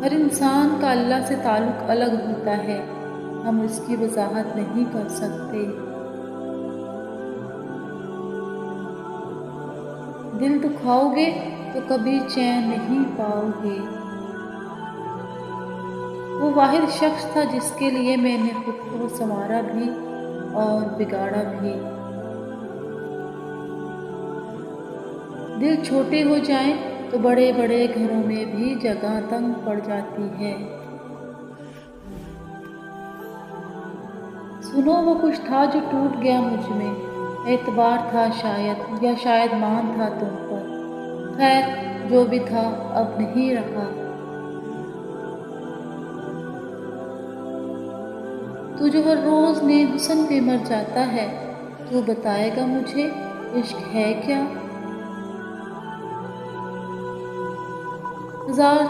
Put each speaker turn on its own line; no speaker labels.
हर इंसान का अल्लाह से ताल्लुक़ अलग होता है, हम इसकी वज़ाहत नहीं कर सकते। दिल दुखाओगे तो कभी चैन नहीं पाओगे। वो वाहिद शख्स था जिसके लिए मैंने खुद को संवारा भी और बिगाड़ा भी। दिल छोटे हो जाएं तो बड़े बड़े घरों में भी जगह तंग पड़ जाती है। सुनो, वो कुछ था जो टूट गया मुझ में, एतबार था शायद, या शायद मान था तुम पर। खैर जो भी था अब नहीं रहा। तू जो हर रोज़ नए हुस्न पे मर जाता है, तू बताएगा मुझे इश्क है क्या? हज़ार